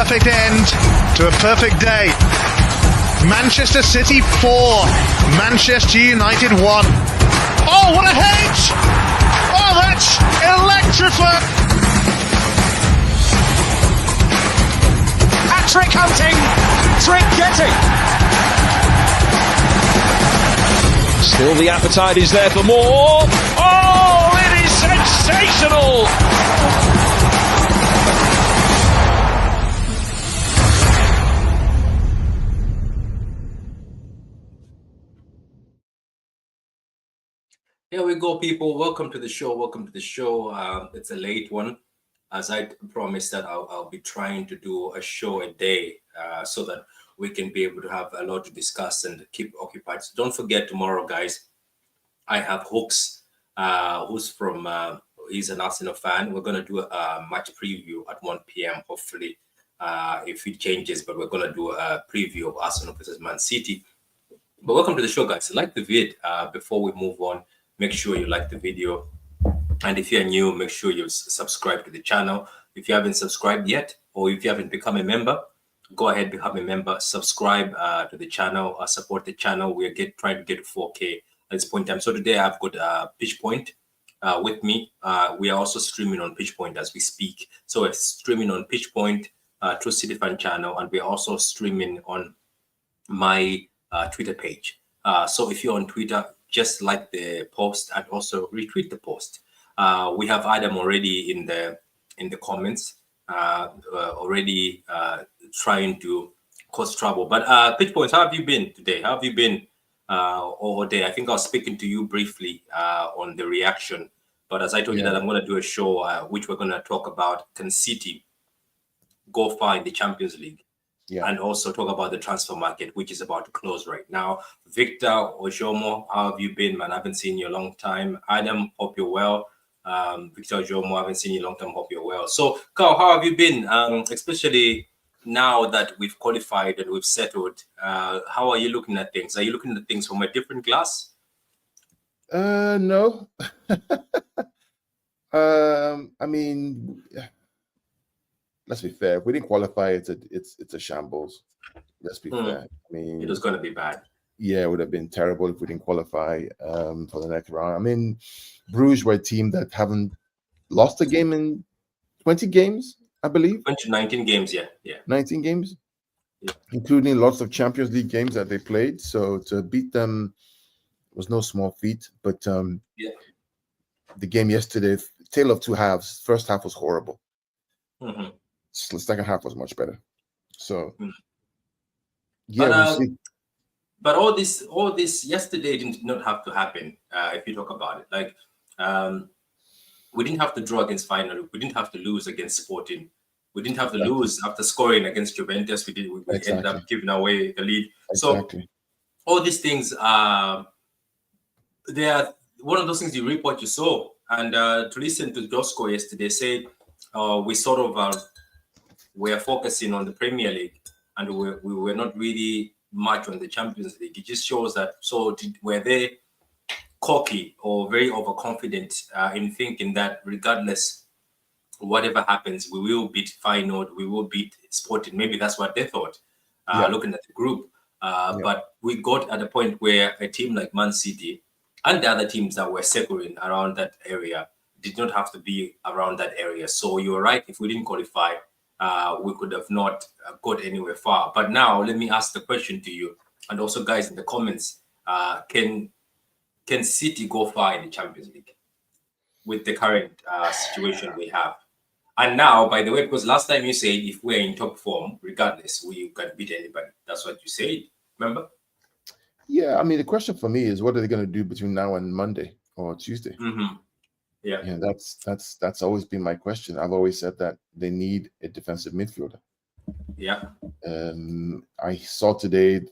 perfect end to a perfect day. Manchester City 4, Manchester United 1. Oh, what a hit! Oh, that's electrifying! Hat-trick hunting, trick getting. Still the appetite is there for more. Oh, it is sensational! Here we go, people. Welcome to the show. Welcome to the show. It's a late one. As I promised that I'll be trying to do a show a day so that we can be able to have a lot to discuss and keep occupied. So don't forget tomorrow, guys, I have Hooks, who's from, he's an Arsenal fan. We're going to do a match preview at 1 p.m. Hopefully, if it changes, but we're going to do a preview of Arsenal versus Man City. But welcome to the show, guys. Like the vid before we move on. Make sure you like the video. And if you're new, make sure you subscribe to the channel. If you haven't subscribed yet, or if you haven't become a member, go ahead, become a member, subscribe to the channel, support the channel. We're trying to get to 4K at this point in time. So today I've got Pitch Point with me. We are also streaming on Pitch Point as we speak. So we're streaming on Pitch Point, True City Fan channel, and we're also streaming on my Twitter page. So if you're on Twitter, just like the post and also retweet the post. We have Adam already in the comments, already trying to cause trouble. But Pitch Points, how have you been today? How have you been all day? I think I was speaking to you briefly on the reaction. But as I told you that I'm going to do a show which we're going to talk about, can City go far in the Champions League? Yeah. And also talk about the transfer market, which is about to close right now. Victor Ojomo, how have you been, man? I haven't seen you a long time. Adam, hope you're well. Victor Ojomo, I haven't seen you a long time. Hope you're well. So, Carl, how have you been? Especially now that we've qualified and we've settled, how are you looking at things? Are you looking at things from a different glass? No. I mean, let's be fair. If we didn't qualify, it's a shambles. Let's be fair. I mean, it was going to be bad. Yeah, it would have been terrible if we didn't qualify for the next round. I mean, Bruges were a team that haven't lost a game in 20 games, I believe. 19 games, yeah. 19 games, including lots of Champions League games that they played. So to beat them was no small feat. But the game yesterday, tale of two halves. First half was horrible. Mm-hmm. The second half was much better. So, we'll see. But all this yesterday did not have to happen. If you talk about it, like we didn't have to draw against Feyenoord. We didn't have to lose against Sporting. We didn't have to lose after scoring against Juventus. We ended up giving away the lead. So all these things they are one of those things you reap what you sow. And to listen to Josko yesterday say we sort of were focusing on the Premier League and we were not really much on the Champions League. It just shows that. Were they cocky or very overconfident in thinking that regardless whatever happens, we will beat Feyenoord, we will beat Sporting? Maybe that's what they thought, looking at the group. But we got at a point where a team like Man City and the other teams that were circling around that area did not have to be around that area. So you're right. If we didn't qualify, we could have not got anywhere far. But now let me ask the question to you, and also guys in the comments: Can City go far in the Champions League with the current situation we have? And now, by the way, because last time you said if we're in top form, regardless, we can beat anybody. That's what you said. Remember? Yeah, I mean, the question for me is, what are they going to do between now and Monday or Tuesday? Mm-hmm. Yeah, that's always been my question. I've always said that they need a defensive midfielder. Yeah. I saw today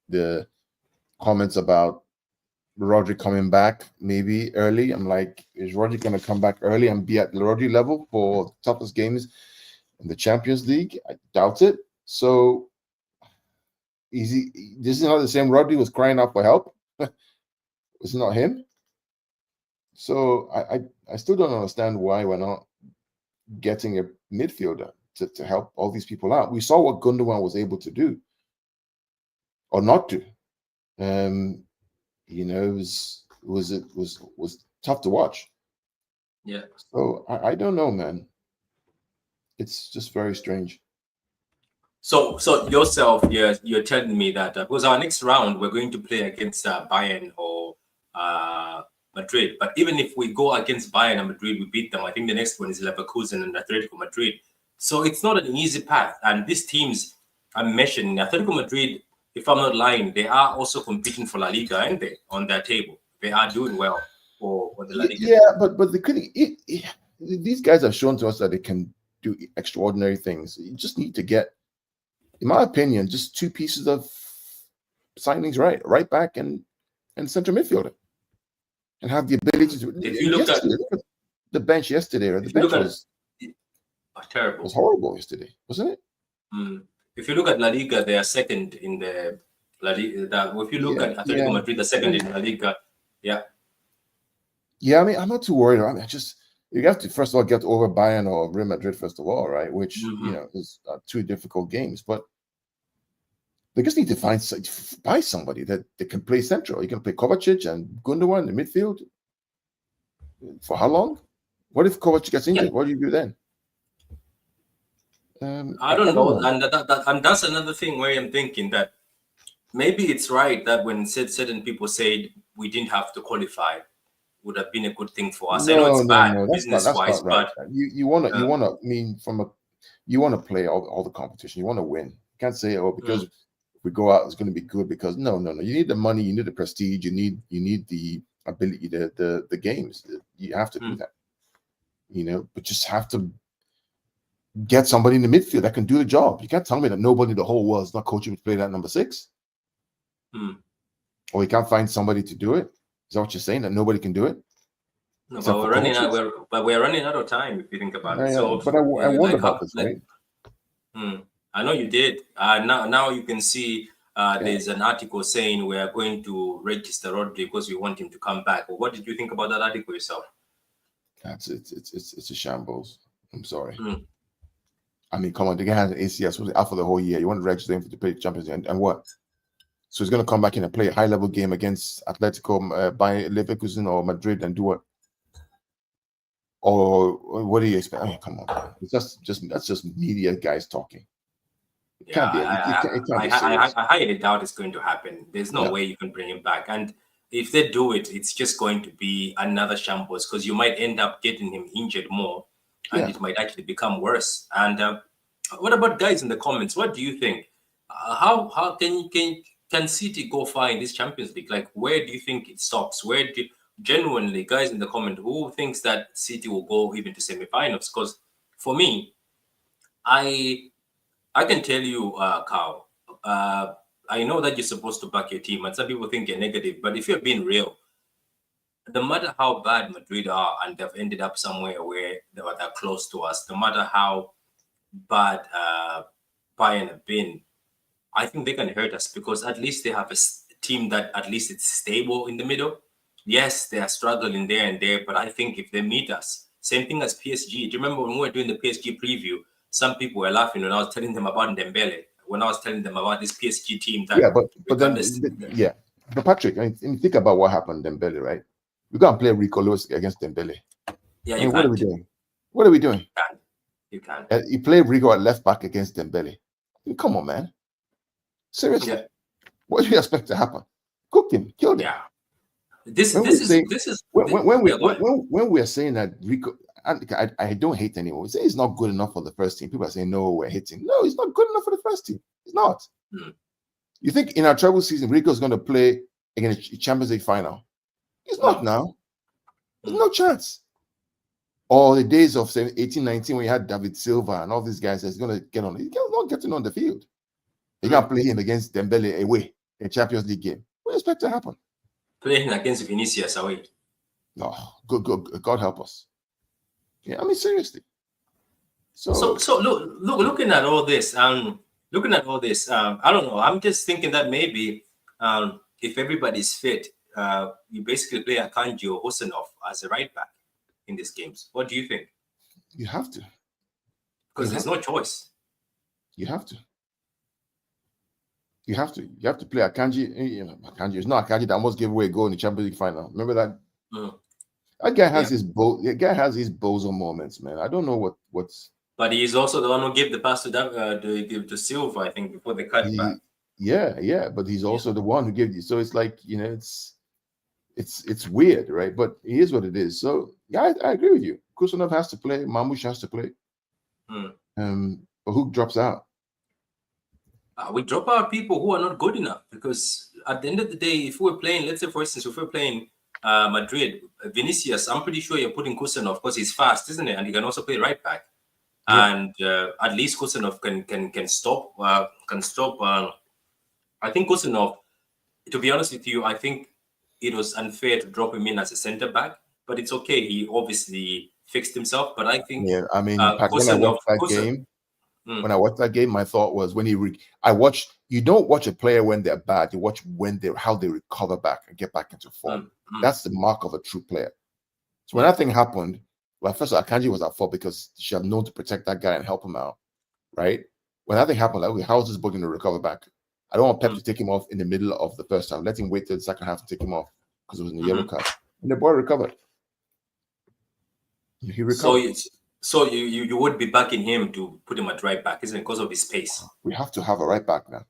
the comments about Rodri coming back maybe early. I'm like, is Rodri going to come back early and be at the Rodri level for toughest games in the Champions League? I doubt it. So this is not the same Rodri was crying out for help. It's not him. So I still don't understand why we're not getting a midfielder. to help all these people out. We saw what Gundogan was able to do or not do. You know, it was tough to watch. Yeah. So I don't know, man. It's just very strange. So yourself, you're telling me that because our next round we're going to play against Bayern or Madrid. But even if we go against Bayern and Madrid, we beat them. I think the next one is Leverkusen and Atletico Madrid. So it's not an easy path. And these teams I'm mentioning, Atletico Madrid, if I'm not lying, they are also competing for La Liga, aren't they? On their table, they are doing well for the La Liga. Yeah, but they couldn't. These guys have shown to us that they can do extraordinary things. You just need to get, in my opinion, just two pieces of signings right back and center midfielder, and have the ability to. If you look at the bench yesterday, or the bench was terrible. It was horrible yesterday, wasn't it? If you look at La Liga, they are second in the La Liga. If you look at Atletico Madrid, the second in La Liga. Yeah. Yeah, I mean, I'm not too worried. I mean, you have to first of all get over Bayern or Real Madrid first of all, right? Which you know is two difficult games, but they just need to buy somebody that can play central. You can play Kovacic and Gundogan in the midfield. For how long? What if Kovacic gets injured? What do you do then? I don't know. And that's another thing where I'm thinking that maybe it's right that when certain people said we didn't have to qualify, would have been a good thing for us. I know it's bad business-wise, right. but you want to you want to play all the competition. You want to win. You can't say, oh, because if we go out, it's going to be good. Because no. You need the money. You need the prestige. You need the ability, the games. You have to do that. You know, but just have to get somebody in the midfield that can do the job. You can't tell me that nobody in the whole world is not coaching to play that number 6. Or you can't find somebody to do it. Is that what you're saying? That nobody can do it? No, but we're running out of time if you think about it. So, but I wonder about this, right? I know you did. Now you can see there's an article saying we are going to register Rodri because we want him to come back. Well, what did you think about that article yourself? It's a shambles. I'm sorry. I mean, come on, the guy has an ACS out for the whole year. You want to register him to play Champions League and what? So he's going to come back in and play a high-level game against Atletico, by Leverkusen or Madrid and do what? Or what do you expect? I mean, come on, it's that's just media guys talking. It can't be. I highly doubt it's going to happen. There's no way you can bring him back, and if they do it, it's just going to be another shambles because you might end up getting him injured more, and it might actually become worse. And what about guys in the comments? What do you think? How can City go far in this Champions League? Like, where do you think it stops? Where do genuinely, guys in the comment, who thinks that City will go even to semi-finals? Because for me, I can tell you, Carl, I know that you're supposed to back your team, and some people think you're negative, but if you're being real, no matter how bad Madrid are and they've ended up somewhere where they're close to us, no matter how bad Bayern have been, I think they can hurt us because at least they have a team that at least it's stable in the middle. Yes, they are struggling there and there, but I think if they meet us, same thing as PSG. Do you remember when we were doing the PSG preview? Some people were laughing when I was telling them about Dembele, when I was telling them about this PSG team. That but Patrick, I mean, think about what happened to Dembele, right? We're going to play Rico Lewis against Dembele. Yeah, I mean, what are we doing? What are we doing? You can't. You play Rico at left back against Dembele. I mean, come on, man. Seriously. Yeah. What do you expect to happen? Cook him, kill him. Yeah. When we are saying that Rico, I don't hate anyone. We say he's not good enough for the first team. People are saying, no, we're hating. No, he's not good enough for the first team. He's not. You think in our treble season, Rico's going to play against a Champions League final? He's not now. There's no chance. Or the days of 18-19 when you had David Silva and all these guys that's going to get on. He's not getting on the field. You can't play him against Dembele away in a Champions League game. What do you expect to happen? Playing against Vinicius away. No, good. God help us. Yeah, I mean seriously. So looking at all this, I don't know. I'm just thinking that maybe if everybody's fit, you basically play Akanji or Husanov as a right back in these games. What do you think? You have to. because there's no choice. You have to. You have to play Akanji. Akanji. It's not Akanji that almost gave away a goal in the Champions League final. Remember that? That guy has his bozo moments, man. I don't know what's. But he's also the one who gave the pass to Silva, I think, before the cutback. Yeah. But he's also the one who gave you. So it's like, it's weird, right? But it is what it is. So yeah, I agree with you. Kusanov has to play. Mamouche has to play. But who drops out? We drop out people who are not good enough, because at the end of the day, if we're playing, let's say for instance, if we're playing Madrid, Vinicius, I'm pretty sure you're putting Kusanov because he's fast, isn't it? And he can also play right back. Yeah. And at least Kusanov can stop. I think Kusanov, to be honest with you, I think it was unfair to drop him in as a centre back, but it's okay. He obviously fixed himself. But I think when I watched that game, my thought was you don't watch a player when they're bad. You watch how they recover back and get back into form. That's the mark of a true player. So when that thing happened, well, first of all, Akanji was at fault because she should have known to protect that guy and help him out, right? When that thing happened, like, okay, how is this boy going to recover back? I don't want Pep to take him off in the middle of the first half. Let him wait till the second half to take him off because it was in the yellow card. And the boy recovered. He recovered. So you would be backing him to put him at right back, isn't it? Because of his pace. We have to have a right back now.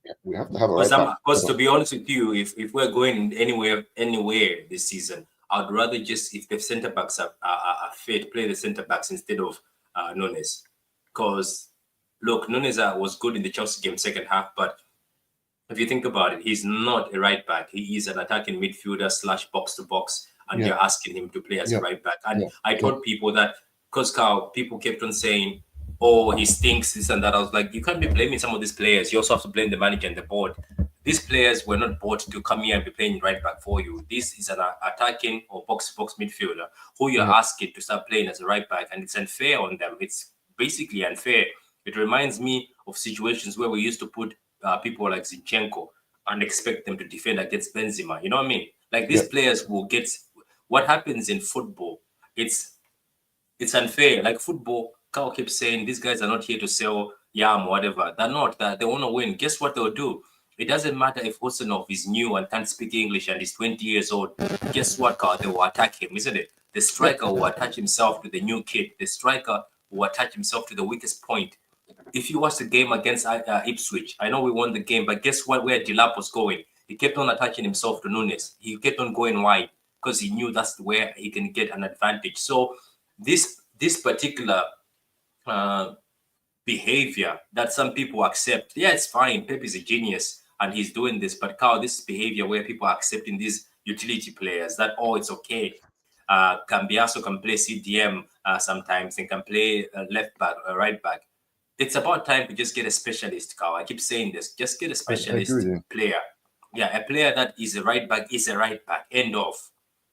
Yeah, we have to have a right back. Because to be honest with you, if we're going anywhere this season, I'd rather just, if the centre backs are fit, play the centre backs instead of Nunes. Because look, Nunes was good in the Chelsea game second half, but if you think about it, he's not a right back. He is an attacking midfielder / box to box. And you're asking him to play as a right back. And I told people that, because people kept on saying, oh, he stinks, this and that. I was like, you can't be blaming some of these players. You also have to blame the manager and the board. These players were not bought to come here and be playing right back for you. This is an attacking or box-to-box midfielder who you're asking to start playing as a right back. And it's unfair on them. It's basically unfair. It reminds me of situations where we used to put people like Zinchenko and expect them to defend against Benzema. You know what I mean? Like these players will get... What happens in football, it's unfair. Like football, Carl keeps saying, these guys are not here to sell yam or whatever. They're not. They want to win. Guess what they'll do? It doesn't matter if Husanov is new and can't speak English and is 20 years old. Guess what, Carl? They will attack him, isn't it? The striker will attach himself to the new kid. The striker will attach himself to the weakest point. If you watch the game against Ipswich, I know we won the game, but guess what? Where Delap was going? He kept on attaching himself to Nunes. He kept on going wide, because he knew that's where he can get an advantage. So this particular behavior that some people accept, it's fine. Pep is a genius and he's doing this. But Carl, this behavior where people are accepting these utility players that, it's okay. Cambiaso can play CDM sometimes and can play left back or right back. It's about time to just get a specialist, Carl. I keep saying this. Just get a specialist player. Yeah, a player that is a right back is a right back. End of.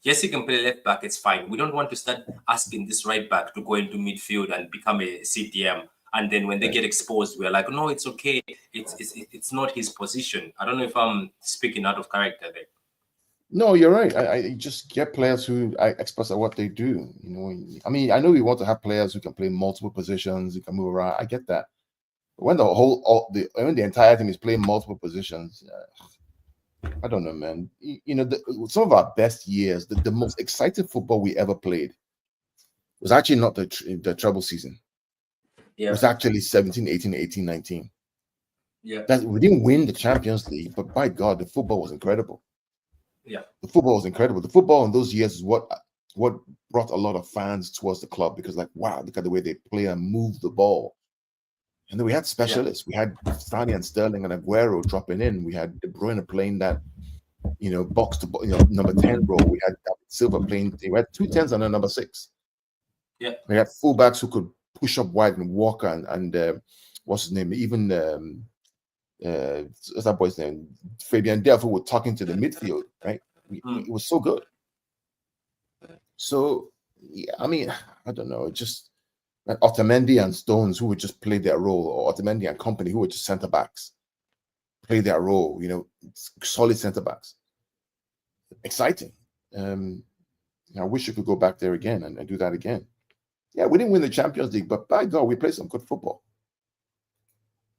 Yes, he can play left back. It's fine. We don't want to start asking this right back to go into midfield and become a CDM. And then when they get exposed, we're like, no, it's okay. It's not his position. I don't know if I'm speaking out of character there. No, you're right. I just get players who express what they do. I mean, I know we want to have players who can play multiple positions, who can move around. I get that. But when the entire team is playing multiple positions, I don't know, man. Some of our best years, the most exciting football we ever played was actually not the treble season. Yeah. It was actually 17, 18, 18, 19. Yeah. We didn't win the Champions League, but by God, the football was incredible. Yeah. The football was incredible. The football in those years is what brought a lot of fans towards the club, because wow, look at the way they play and move the ball. And then we had specialists. Yeah. We had Stanley and Sterling and Aguero dropping in. We had De Bruyne playing that, box to number 10 role. We had David Silva playing. We had 2 10s and a number 6. Yeah. We had fullbacks who could push up wide, and Walker and what's his name? Even what's that boy's name? Fabian Delph, who were talking to the midfield, right? It was so good. So yeah, I mean, I don't know, just like Otamendi and Stones, who would just play their role, or Otamendi and company, who were just centre backs, play their role. Solid centre backs. Exciting. I wish you could go back there again and do that again. Yeah, we didn't win the Champions League, but by God, we played some good football.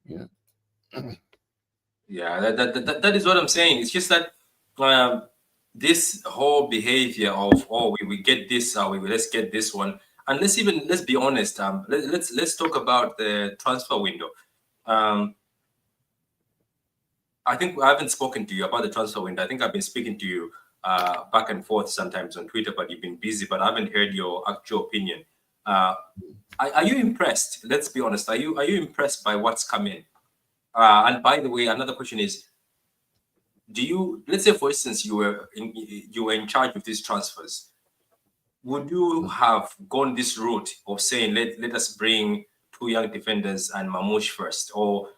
Yeah. Yeah, that is what I'm saying. It's just that this whole behavior of we get this, let's get this one, and let's be honest. Let's talk about the transfer window. I think I haven't spoken to you about the transfer window. I think I've been speaking to you back and forth sometimes on Twitter, but you've been busy. But I haven't heard your actual opinion. Are you impressed? Let's be honest. Are you impressed by what's coming? And by the way, another question is: let's say, for instance, you were in charge of these transfers, would you have gone this route of saying let us bring 2 young defenders and Mamouche first, or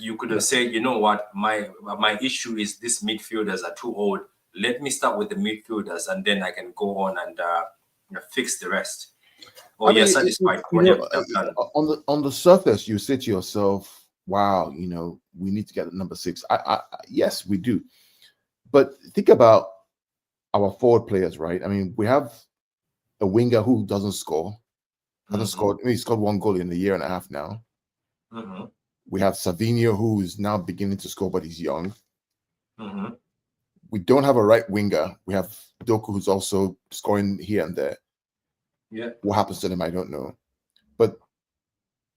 you could have said, you know what, my issue is these midfielders are too old. Let me start with the midfielders, and then I can go on and fix the rest. Or you're satisfied with what you've done? On the surface, you say to yourself, "Wow, we need to get number 6." Yes, we do. But think about our forward players, right? I mean, we have a winger who doesn't score. Hasn't scored. I mean, he scored 1 goal in a year and a half now. We have Savinho, who is now beginning to score, but he's young. We don't have a right winger. We have Doku, who's also scoring here and there. Yeah. What happens to them, I don't know. But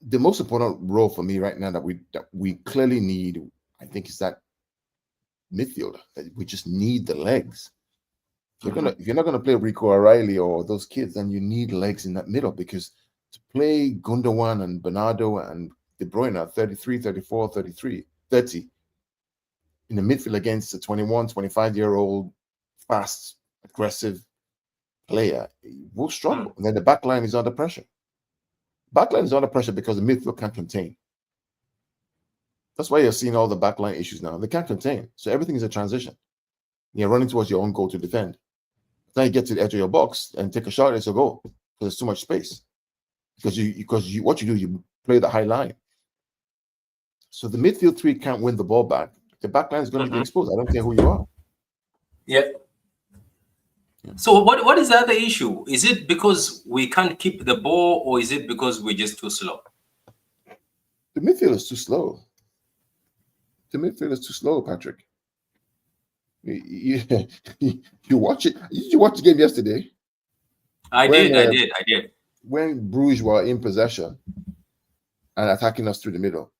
the most important role for me right now that we clearly need, I think, is that midfielder. We just need the legs. If you're not gonna play Rico O'Reilly or those kids, then you need legs in that middle, because to play Gundogan and Bernardo and De Bruyne at 33, 34, 33, 30 in the midfield against a 21, 25-year-old fast, aggressive player, will struggle. And then the back line is under pressure. Backline is under pressure because the midfield can't contain. That's why you're seeing all the backline issues now. They can't contain. So everything is a transition. You're running towards your own goal to defend. Then you get to the edge of your box and take a shot, it's a goal. Because there's too much space. Because what you do, you play the high line. So the midfield 3 can't win the ball back. The back line is going to be exposed. I don't care who you are. Yeah. So what is the other issue? Is it because we can't keep the ball, or is it because we're just too slow? The midfield is too slow. The midfield is too slow, Patrick. You watch it. Did you watch the game yesterday? I did. When Bruges were in possession and attacking us through the middle,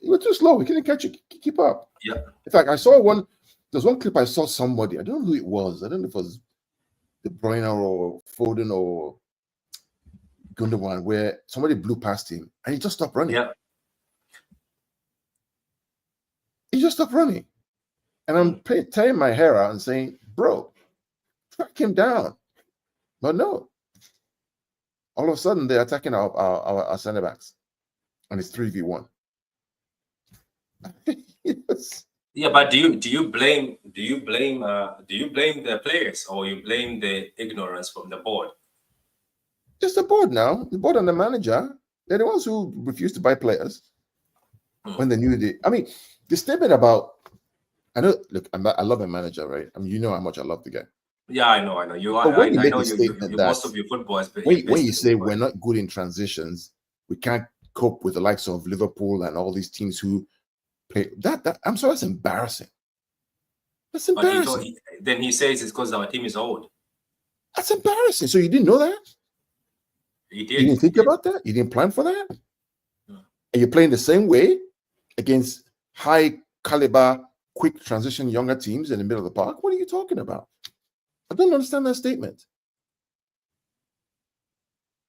you were too slow. We couldn't catch it. Keep up. Yeah. In fact, I saw one. There's one clip I saw somebody. I don't know who it was. I don't know if it was De Bruyne or Foden or Gundogan, where somebody blew past him and he just stopped running. Yeah. He just stopped running. And I'm tearing my hair out and saying, bro, track him down. But no. All of a sudden, they're attacking our center backs. And it's 3v1. Yes. Yeah, but do you blame the players, or you blame the ignorance from the board? Just the board now. The board and the manager. They're the ones who refused to buy players when they knew the statement about, I love a manager, right? I mean, you know how much I love the guy. Yeah, I know. You are. But when you I make know a statement that most of your football is when you say we're not good in transitions, we can't cope with the likes of Liverpool and all these teams who play that. I'm sorry, that's embarrassing. That's embarrassing. Then he says it's because our team is old. That's embarrassing. So you didn't know that? He did. You didn't think about that? You didn't plan for that? And you're playing the same way against high caliber, quick transition younger teams in the middle of the park? What are you talking about? I don't understand that statement.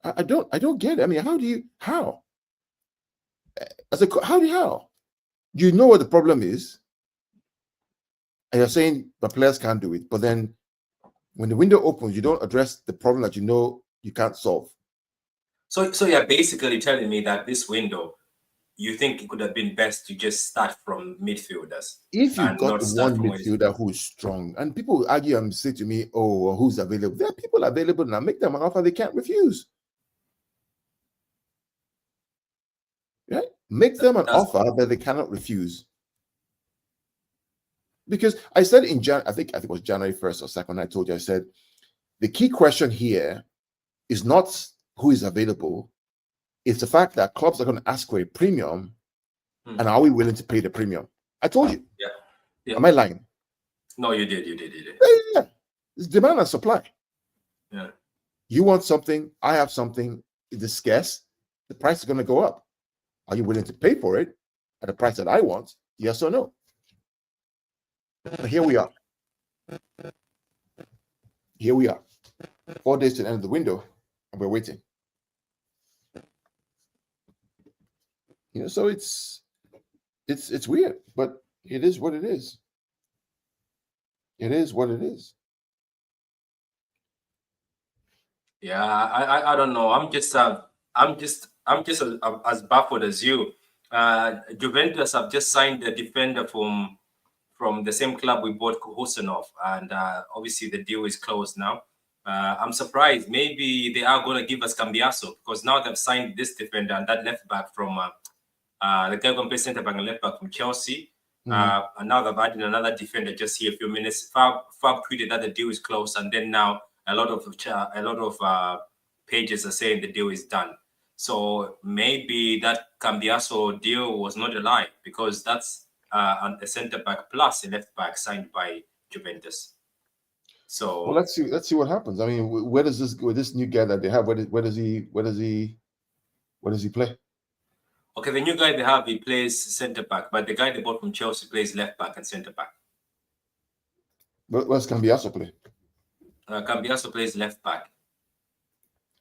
I don't get it. I mean, how? How? You know what the problem is, and you're saying the players can't do it, but then when the window opens, you don't address the problem that you know you can't solve. So you're basically telling me that this window, you think it could have been best to just start from midfielders? If you've got one midfielder who is strong, and people argue and say to me, oh, who's available? There are people available now. Make them an offer they can't refuse. Right? Make them an offer that they cannot refuse. Because I said in I think it was January 1st or 2nd, I told you, I said, the key question here is not who is available. It's the fact that clubs are going to ask for a premium, and are we willing to pay the premium? I told you. Yeah. Am I lying? No, you did. Yeah. It's demand and supply. Yeah. You want something, I have something, it's scarce, the price is going to go up. Are you willing to pay for it at the price that I want? Yes or no? But here we are. 4 days to the end of the window, and we're waiting. So it's weird, but it is what it is. It is what it is. Yeah, I don't know. I'm just as baffled as you. Juventus have just signed a defender from the same club we bought Husanov, and obviously the deal is closed now. I'm surprised. Maybe they are going to give us Cambiaso, because now they've signed this defender and that left back from the guy going to play centre back and left back from Chelsea. And now they've added another defender just here a few minutes. Fab tweeted that the deal is closed, and then now a lot of pages are saying the deal is done. So maybe that Cambiaso deal was not a lie, because that's a centre back plus a left back signed by Juventus. So well, let's see what happens. I mean, where does this new guy that they have? Where does he play? Okay, the new guy they have, he plays centre back, but the guy they bought from Chelsea plays left back and centre back. Where's Cambiaso play? Cambiaso plays left back.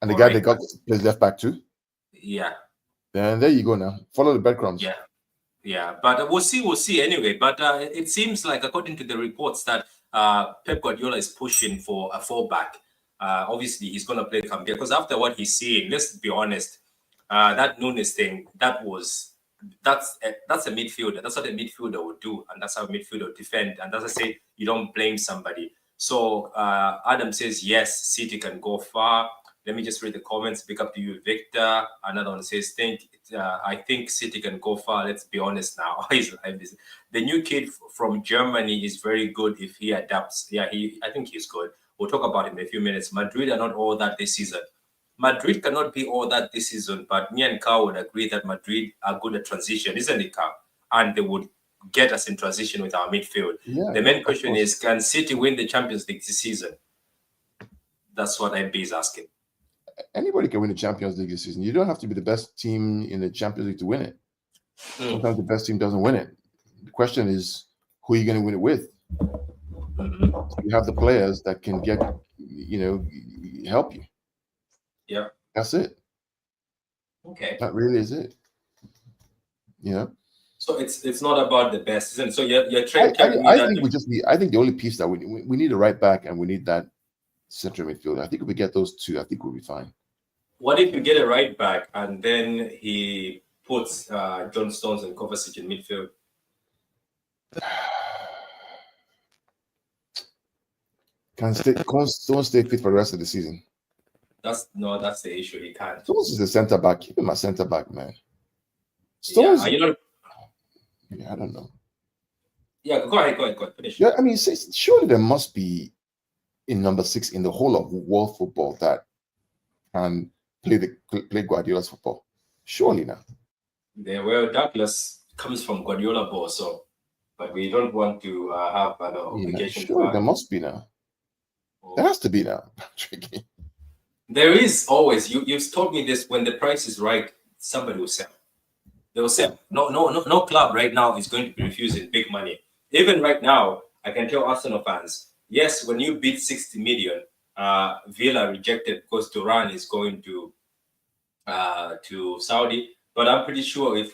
And the guy they got plays left back too? Yeah. And there you go now. Follow the breadcrumbs. Yeah. But we'll see anyway. But it seems like, according to the reports, that Pep Guardiola is pushing for a fullback. Obviously, he's going to play Cambiaso, because after what he's seeing, let's be honest, that Nunes thing, that's a midfielder. That's what a midfielder would do, and that's how a midfielder would defend. And as I say, you don't blame somebody. So Adam says, yes, City can go far. Let me just read the comments. Big up to you, Victor. Another one says, I think City can go far. Let's be honest now. The new kid from Germany is very good if he adapts. Yeah, I think he's good. We'll talk about him in a few minutes. Madrid are not all that this season. Madrid cannot be all that this season, but me and Carl would agree that Madrid are good at transition, isn't it, Carl? And they would get us in transition with our midfield. Yeah, the main question is, can City win the Champions League this season? That's what MB is asking. Anybody can win the Champions League this season. You don't have to be the best team in the Champions League to win it. Sometimes the best team doesn't win it. The question is, who are you going to win it with? You have the players that can help you. Yeah. That's it. Okay. That really is it. So it's not about the best, isn't it? So you're trying. I think the only piece that we need a right back, and we need that central midfielder. I think if we get those two, I think we'll be fine. What if you get a right back and then he puts John Stones and Kovacic in midfield? Stones stay fit for the rest of the season? That's the issue. He can't. Stones is the centre back. Keep him a centre back, man. Stones. Yeah, I don't know. Yeah, go ahead. Finish. Yeah, I mean, surely there must be in number 6 in the whole of world football that can play Guardiola's football. Surely now. Well, Douglas comes from Guardiola ball, but we don't want to have an obligation. Sure, there must be now. There has to be now. There is always. You've told me this. When the price is right, somebody will sell. They will sell. No club right now is going to be refusing big money. Even right now, I can tell Arsenal fans, yes, when you bid 60 million, Villa rejected because Duran is going to Saudi. But I'm pretty sure if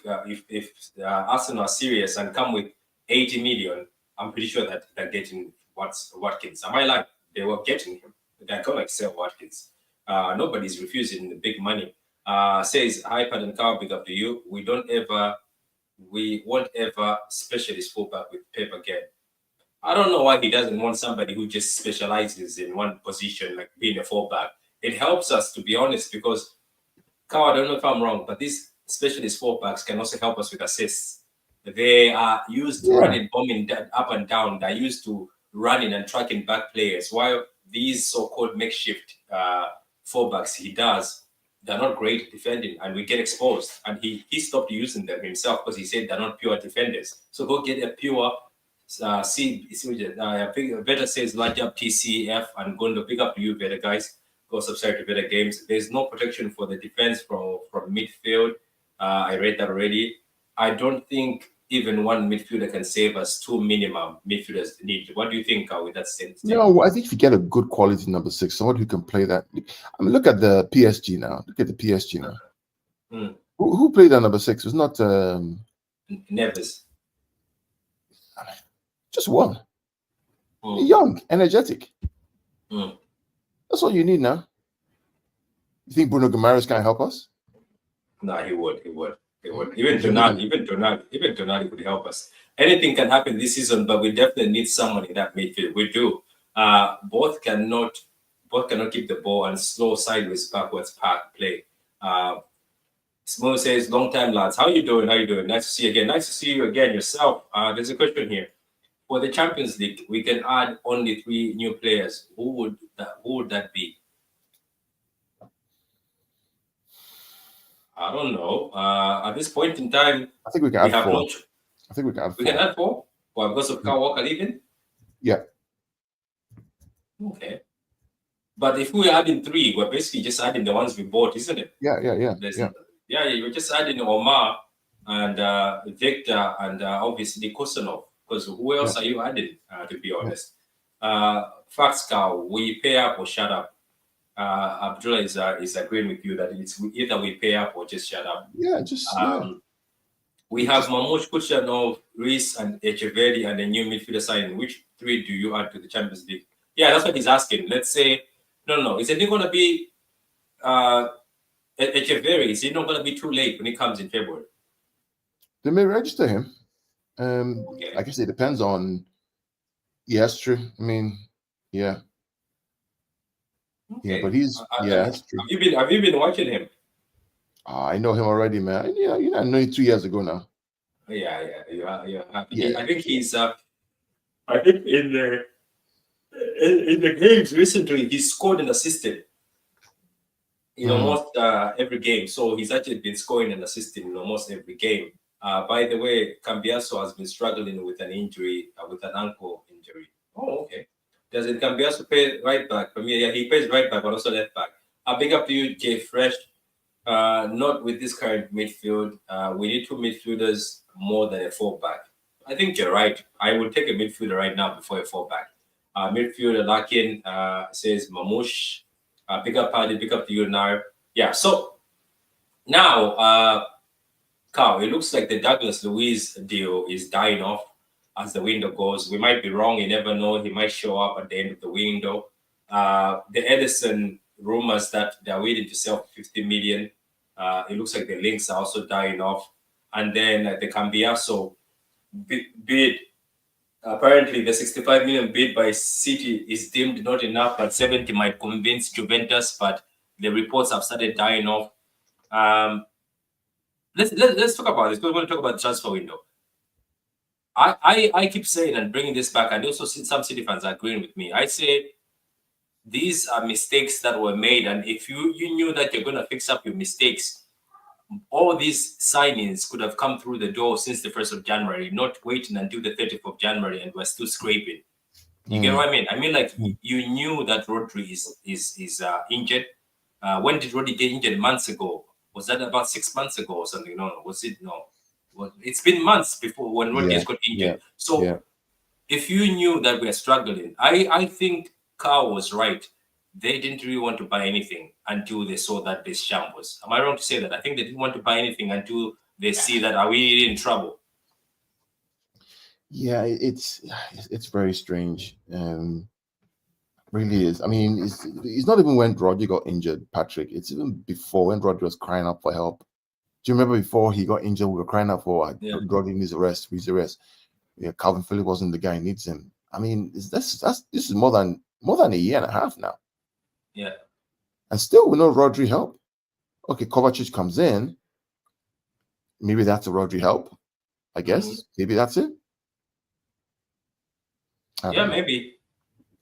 Arsenal are serious and come with 80 million, I'm pretty sure that they're getting Watkins. Am I like they were getting him? They're going to sell Watkins. Nobody's refusing the big money. Says, hi, Pat and Carl, big up to you. We won't ever specialist fullback with Pep again. I don't know why he doesn't want somebody who just specializes in one position, like being a fullback. It helps us, to be honest, because, Carl, I don't know if I'm wrong, but these specialist fullbacks can also help us with assists. They are used to running, bombing up and down. They're used to running and tracking back players, while these so-called makeshift fullbacks he does, they're not great defending, and we get exposed. And he stopped using them himself because he said they're not pure defenders. So go get a pure Veta says large up TCF and Gondo. Big up to you, Veta guys. Go subscribe to Veta Games. There's no protection for the defense from midfield. I read that already. I don't think even one midfielder can save us two minimum midfielders need. What do you think with that sense? No, I think if you get a good quality number 6, someone who can play that. I mean, look at the PSG now. Look at the PSG now. Who played that number 6? It was not Neves. Just one. Young, energetic. That's all you need now. You think Bruno Guimaraes can help us? No, he would. Even Tonali could help us. Anything can happen this season, but we definitely need someone in that midfield. We do. Both cannot keep the ball and slow sideways backwards play. Smooth says, long time lads. How you doing? Nice to see you again. Nice to see you again yourself. There's a question here. For the Champions League, we can add only 3 new players. Who would that be? I don't know. At this point in time, I think we can add 4. I think we can add 4. We can add 4? Well, because of Kyle Walker leaving? Yeah. Okay. But if we add in 3, we're basically just adding the ones we bought, isn't it? Yeah. You're just adding Omar and Victor and obviously Kusanov. Because who else are you adding, to be honest? Facts, Kyle, we pay up or shut up. Abdullah is agreeing with you that it's either we pay up or just shut up. Yeah, we have Mamouche, Kuchanov, Reese, and Echeverri, and a new midfielder signing. Which 3 do you add to the Champions League? Yeah, that's what he's asking. Let's say, no. Is it going to be Echeverri? Is it not going to be too late when he comes in February? They may register him. Okay. I guess it depends on. Yes, true. I mean, yeah. Okay. Yeah, but he's that's true. Have you been watching him? I know him already, man. Yeah, I know him 2 years ago now. Yeah. Yeah. Yeah. I think he's. I think in the games recently, he scored and assisted. In almost every game, so he's actually been scoring and assisting in almost every game. By the way, Cambiaso has been struggling with an injury, with an ankle injury. Oh, okay. Doesn't Cambiaso play right back? For me, yeah, he plays right back, but also left back. Big up to you, Jay Fresh. Not with this current midfield. We need 2 midfielders more than a 4-back. I think you're right. I would take a midfielder right now before a 4-back. Midfielder Lakin says Mamouche. Big up, Paddy. Big up to you now. Yeah, so now, Carl, it looks like the Douglas Luiz deal is dying off as the window goes. We might be wrong. You never know. He might show up at the end of the window. The Edison rumors that they're waiting to sell for 50 million. It looks like the links are also dying off. And then the Cambiaso bid. Apparently, the 65 million bid by City is deemed not enough, but 70 might convince Juventus. But the reports have started dying off. Let's talk about this. We're going to talk about the transfer window. I keep saying and bringing this back, and also some City fans are agreeing with me. I say these are mistakes that were made, and if you knew that you're going to fix up your mistakes, all these signings could have come through the door since the 1st of January, not waiting until the 30th of January, and we're still scraping. You get what I mean? I mean, like, you knew that Rodri is injured. When did Rodri get injured? Months ago. Was that about 6 months ago or something? No. Was it? No. Well, it's been months before when Rodri got injured. So if you knew that we're struggling, I think Carl was right. They didn't really want to buy anything until they saw that this shambles. Am I wrong to say that? I think they didn't want to buy anything until they see that are we in trouble. Yeah, it's very strange. Really is. I mean, it's not even when Rodri got injured, Patrick. It's even before when Rodri was crying out for help. Do you remember before he got injured, we were crying out for Rodri needs a rest, Yeah, Calvin Phillips wasn't the guy who needs him. I mean, this is more than a year and a half now. Yeah. And still we know Rodri help. Okay, Kovacic comes in. Maybe that's a Rodri help. I guess. Maybe that's it. Yeah, maybe.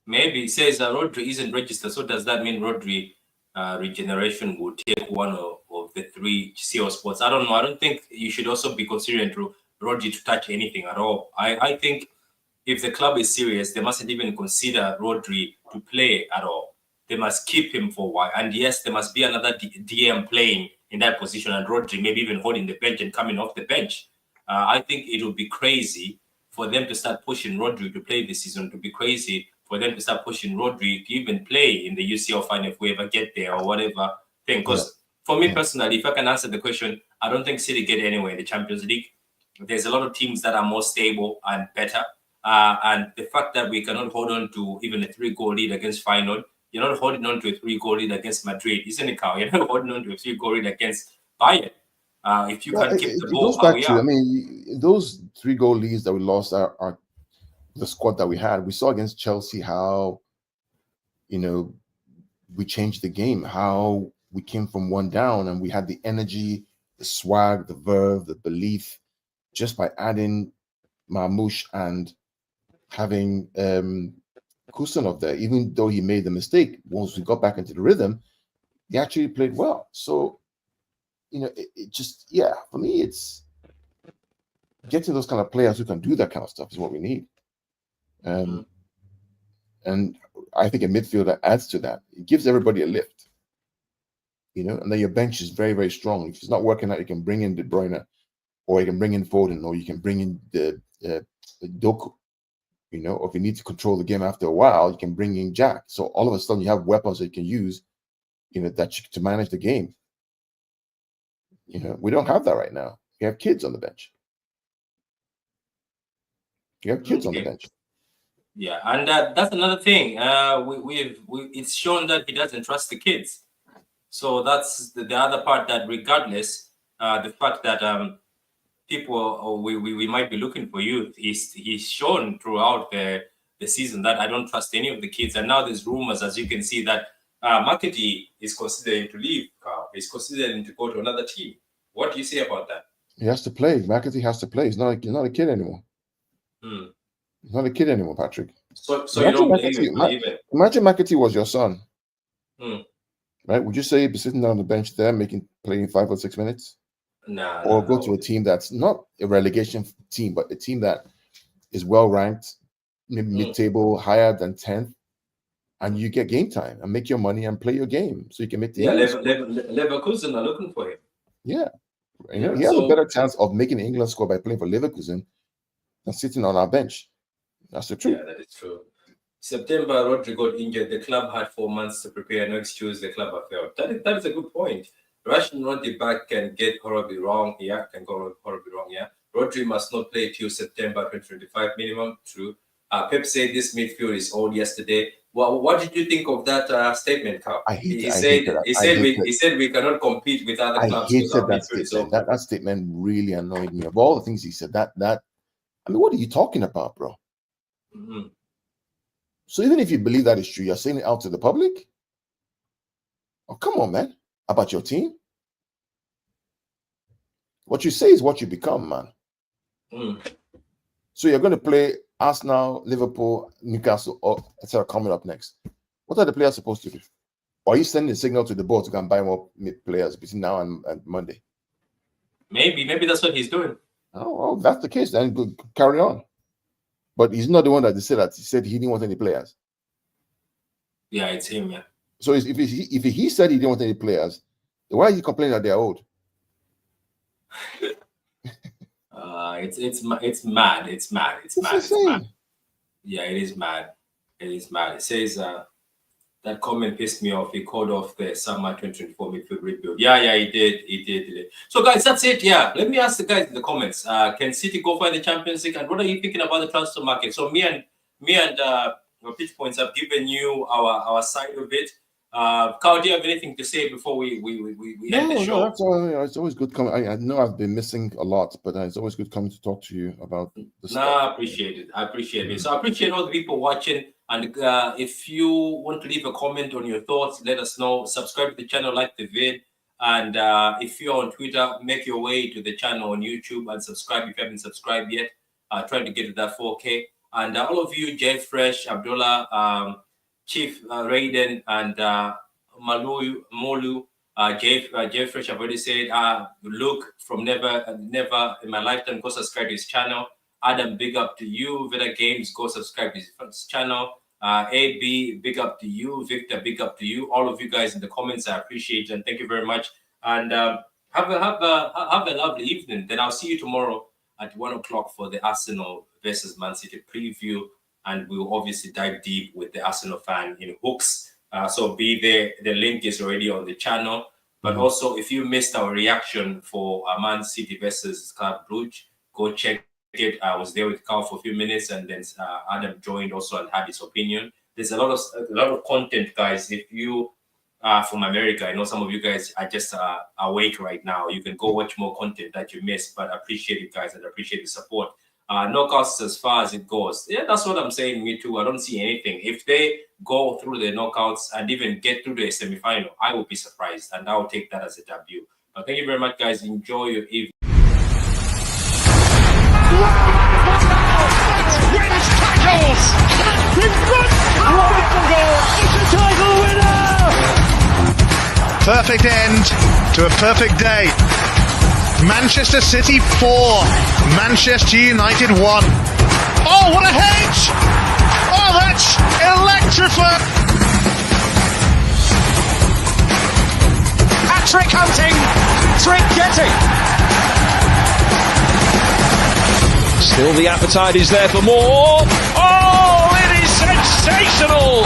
Maybe it says that Rodri isn't registered. So does that mean Rodri regeneration would take one of the three CO spots. I don't know. I don't think you should also be considering Rodri to touch anything at all. I think if the club is serious, they mustn't even consider Rodri to play at all. They must keep him for a while. And yes, there must be another DM playing in that position, and Rodri maybe even holding the bench and coming off the bench. I think it would be crazy for them to start pushing Rodri to play this season. To be crazy for them to start pushing Rodri to even play in the UCL final if we ever get there or whatever thing. Because for me personally, if I can answer the question, I don't think City get anywhere in the Champions League. There's a lot of teams that are more stable and better. And the fact that we cannot hold on to even a 3-goal lead against Feyenoord, you're not holding on to a 3-goal lead against Madrid, isn't it, Carl? You're not holding on to a 3-goal lead against Bayern. If you can't keep the ball, it goes back to, I mean, those 3-goal leads that we lost are the squad that we had. We saw against Chelsea how, we changed the game, how we came from one down and we had the energy, the swag, the verve, the belief, just by adding Marmoush and having Kusanov there. Even though he made the mistake, once we got back into the rhythm, he actually played well. So, it just, for me, it's getting those kind of players who can do that kind of stuff is what we need. And I think a midfield that adds to that, it gives everybody a lift, and then your bench is very, very strong. If it's not working out, you can bring in De Bruyne, or you can bring in Foden, or you can bring in the Doku, or if you need to control the game after a while, you can bring in Jack. So all of a sudden you have weapons that you can use, to manage the game. We don't have that right now. You have kids on the bench. On the bench. Yeah, and that's another thing. It's shown that he doesn't trust the kids. So that's the other part, that regardless, the fact that people we might be looking for youth, he's shown throughout the season that I don't trust any of the kids. And now there's rumors, as you can see, that McAtee is considering to leave. He's considering to go to another team. What do you say about that? He has to play. McAtee has to play. He's not a kid anymore. He's not a kid anymore, Patrick. So you don't believe it? Imagine McAtee was your son. Right? Would you say he'd be sitting on the bench there, playing 5 or 6 minutes? Or go to a team that's not a relegation team, but a team that is well ranked, maybe mid-table, higher than 10th, and you get game time and make your money and play your game, so you can make the Leverkusen are looking for him. Yeah, he has a better chance of making the England squad by playing for Leverkusen than sitting on our bench. That's the truth. Yeah, that is true. September, Rodri got injured. The club had 4 months to prepare. No excuse. The club have failed. That is a good point. Russian Rodri back can get horribly wrong. Yeah, can go horribly wrong. Yeah, Rodri must not play till September 2025 minimum. True. Pep said this midfield is old yesterday. Well, what did you think of that statement, Carl? He said we cannot compete with other clubs. I hated that statement. That statement really annoyed me. Of all the things he said, I mean, what are you talking about, bro? So even if you believe that is true, you're saying it out to the public? Oh, come on, man. About your team? What you say is what you become, man. So you're going to play Arsenal, Liverpool, Newcastle, etc. coming up next. What are the players supposed to do? Or are you sending a signal to the board to go and buy more players between now and Monday? Maybe that's what he's doing. Oh, well, that's the case. Then good, carry on. But he's not the one that said that. He said he didn't want any players. Yeah, it's him. Yeah. So if he said he didn't want any players, why are you complaining that they're old? It's mad. It's mad. It's mad. Yeah, it is mad. It says that comment pissed me off. He called off the summer 2024 midfield rebuild. Yeah, he did. So guys, that's it. Yeah, let me ask the guys in the comments. Can City go for the Champions League? And what are you thinking about the transfer market? So me and Pitch Points have given you our side of it. Carl, do you have anything to say before we end the show? No, that's all. It's always good coming. I know I've been missing a lot, but it's always good coming to talk to you about the stuff. I appreciate it. So I appreciate all the people watching. And if you want to leave a comment on your thoughts, let us know. Subscribe to the channel, like the vid. And if you're on Twitter, make your way to the channel on YouTube and subscribe if you haven't subscribed yet. Trying to get to that 4K. And all of you, Jay Fresh, Abdullah, Chief Raiden, and Molu, Jay Fresh, I've already said. Luke from Never in My Lifetime, go subscribe to his channel. Adam, big up to you. Villa Games, go subscribe to his channel. AB, big up to you. Victor, big up to you. All of you guys in the comments, I appreciate it and thank you very much. And have a lovely evening. Then I'll see you tomorrow at 1 o'clock for the Arsenal versus Man City preview, and we'll obviously dive deep with the Arsenal fan in hooks. So be there. The link is already on the channel. But also, if you missed our reaction for Man City versus Club Brugge, go check it. I was there with Carl for a few minutes, and then Adam joined also and had his opinion. There's a lot of content, guys. If you are from America, I know some of you guys are just awake right now. You can go watch more content that you missed, but I appreciate it, guys, and I appreciate the support. Knockouts as far as it goes. Yeah, that's what I'm saying. Me too. I don't see anything. If they go through the knockouts and even get through the semi-final, I will be surprised, and I will take that as a debut. But thank you very much, guys. Enjoy your evening. Wins tackles! It's a title winner! Perfect end to a perfect day. Manchester City 4, Manchester United 1. Oh, what a hit! Oh, that's electrifying! Hat-trick hunting! Trick getting! Still the appetite is there for more. Oh, it is sensational!